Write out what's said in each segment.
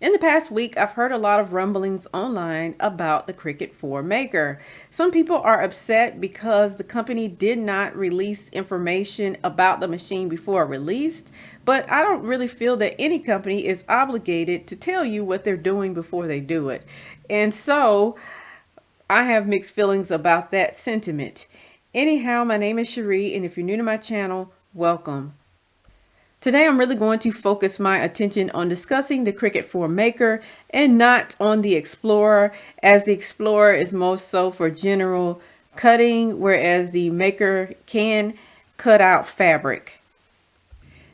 In the past week, I've heard a lot of rumblings online about the Cricut 4 Maker. Some people are upset because the company did not release information about the machine before it released, but I don't really feel that any company is obligated to tell you what they're doing before they do it. And so I have mixed feelings about that sentiment. Anyhow, my name is Cherie, and if you're new to my channel, welcome. Today I'm really going to focus my attention on discussing the Cricut 4 Maker and not on the Explorer, as the Explorer is most so for general cutting, whereas the Maker can cut out fabric.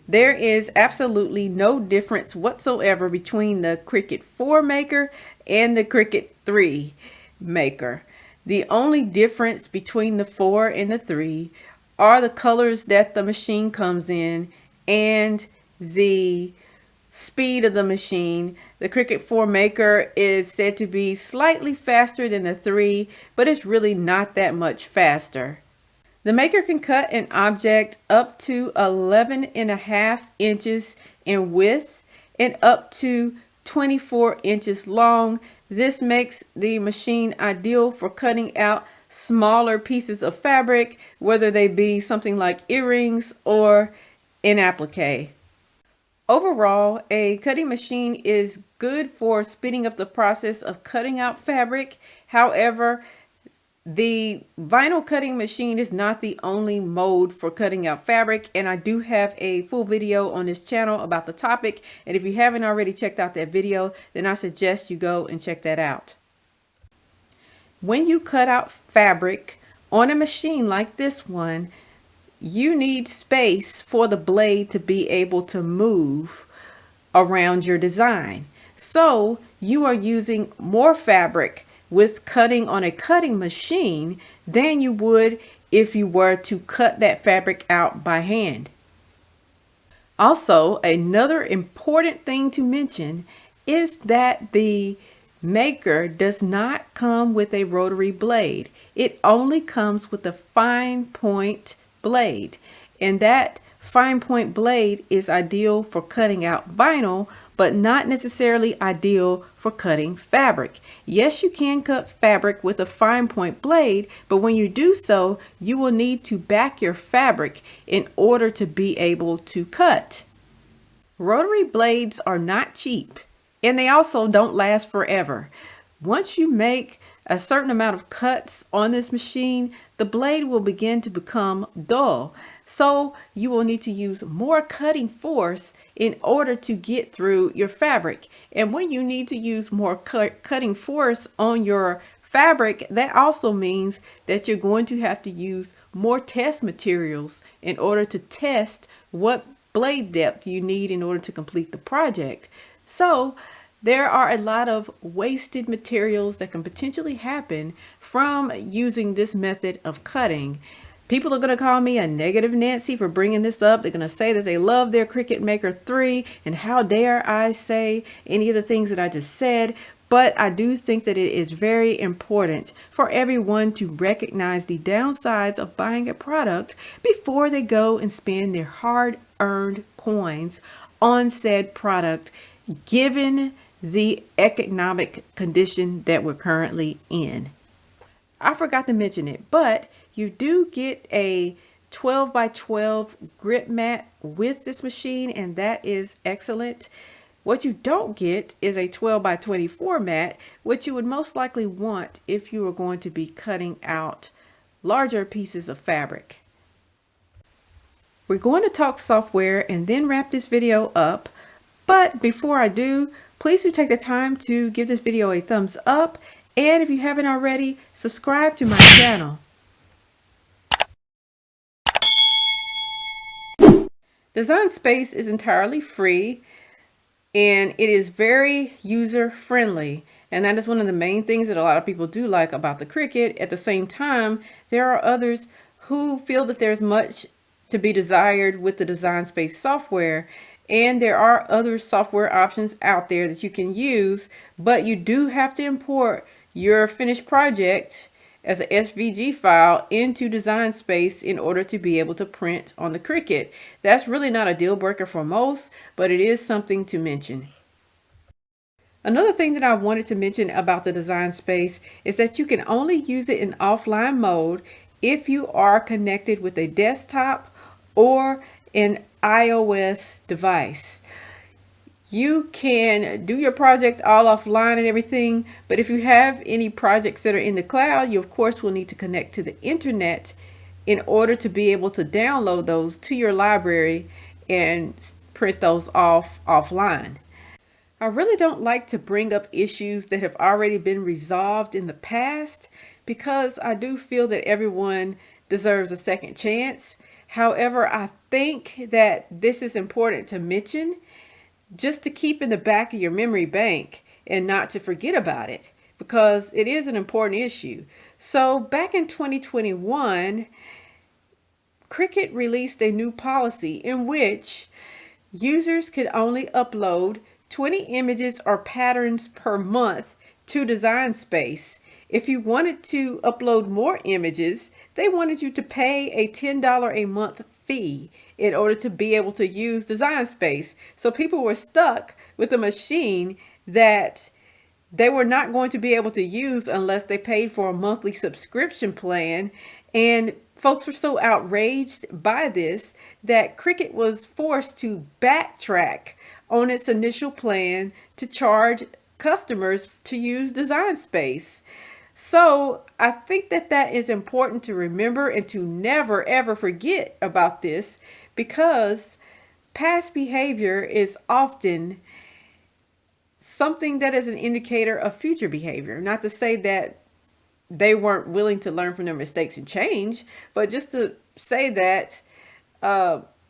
There is absolutely no difference whatsoever between the Cricut 4 Maker and the Cricut 3 Maker. The only difference between the 4 and the 3 are the colors that the machine comes in and the speed of the machine. The Cricut 4 Maker is said to be slightly faster than the 3, but it's really not that much faster. The Maker can cut an object up to 11.5 inches in width and up to 24 inches long. This makes the machine ideal for cutting out smaller pieces of fabric, whether they be something like earrings or an applique. Overall, a cutting machine is good for speeding up the process of cutting out fabric. However, the vinyl cutting machine is not the only mode for cutting out fabric, and I do have a full video on this channel about the topic, and if you haven't already checked out that video, then I suggest you go and check that out. When you cut out fabric on a machine like this one, you need space for the blade to be able to move around your design. So you are using more fabric with cutting on a cutting machine than you would if you were to cut that fabric out by hand. Also, another important thing to mention is that the Maker does not come with a rotary blade. It only comes with a fine point blade, and that fine point blade is ideal for cutting out vinyl, but not necessarily ideal for cutting fabric. Yes, you can cut fabric with a fine point blade, but when you do so, you will need to back your fabric in order to be able to cut. Rotary blades are not cheap, and they also don't last forever. Once you make a certain amount of cuts on this machine, the blade will begin to become dull. So you will need to use more cutting force in order to get through your fabric. And when you need to use more cutting force on your fabric, that also means that you're going to have to use more test materials in order to test what blade depth you need in order to complete the project. So there are a lot of wasted materials that can potentially happen from using this method of cutting. People are going to call me a negative Nancy for bringing this up. They're going to say that they love their Cricut Maker 3, and how dare I say any of the things that I just said. But I do think that it is very important for everyone to recognize the downsides of buying a product before they go and spend their hard-earned coins on said product, given the economic condition that we're currently in. I forgot to mention it, but you do get a 12 by 12 grip mat with this machine, and that is excellent. What you don't get is a 12 by 24 mat, which you would most likely want if you were going to be cutting out larger pieces of fabric. We're going to talk software and then wrap this video up. But before I do, please do take the time to give this video a thumbs up, and if you haven't already, subscribe to my channel. Design Space is entirely free, and it is very user friendly, and that is one of the main things that a lot of people do like about the Cricut. At the same time, there are others who feel that there's much to be desired with the Design Space software. And there are other software options out there that you can use, but you do have to import your finished project as a SVG file into Design Space in order to be able to print on the Cricut. That's really not a deal breaker for most, but it is something to mention. Another thing that I wanted to mention about the design space is that you can only use it in offline mode if you are connected with a desktop or an iOS device. You can do your project all offline and everything, but if you have any projects that are in the cloud, you of course will need to connect to the internet in order to be able to download those to your library and print those off offline. I really don't like to bring up issues that have already been resolved in the past because I do feel that everyone deserves a second chance. However, I think that this is important to mention just to keep in the back of your memory bank and not to forget about it because it is an important issue. So back in 2021, Cricut released a new policy in which users could only upload 20 images or patterns per month to Design Space. If you wanted to upload more images, they wanted you to pay a $10 a month fee in order to be able to use Design Space. So people were stuck with a machine that they were not going to be able to use unless they paid for a monthly subscription plan. And folks were so outraged by this that Cricut was forced to backtrack on its initial plan to charge customers to use Design Space. So I think that that is important to remember and to never ever forget about this because past behavior is often something that is an indicator of future behavior. Not to say that they weren't willing to learn from their mistakes and change, but just to say that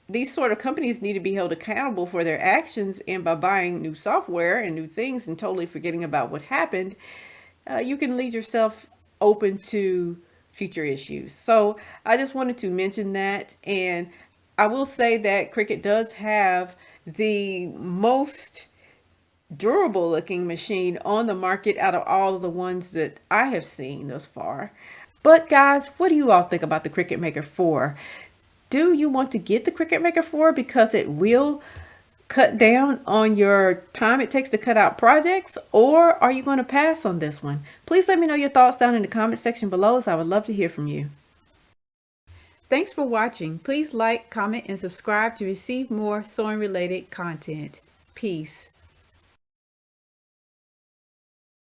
these sort of companies need to be held accountable for their actions, and by buying new software and new things and totally forgetting about what happened, you can leave yourself open to future issues. So I just wanted to mention that, and I will say that Cricut does have the most durable looking machine on the market out of all of the ones that I have seen thus far. But guys, what do you all think about the Cricut Maker 4? Do you want to get the Cricut Maker 4 because it will cut down on your time it takes to cut out projects, or are you going to pass on this one? Please let me know your thoughts down in the comment section below, as I would love to hear from you. Thanks for watching. Please like, comment, and subscribe to receive more sewing related content. Peace.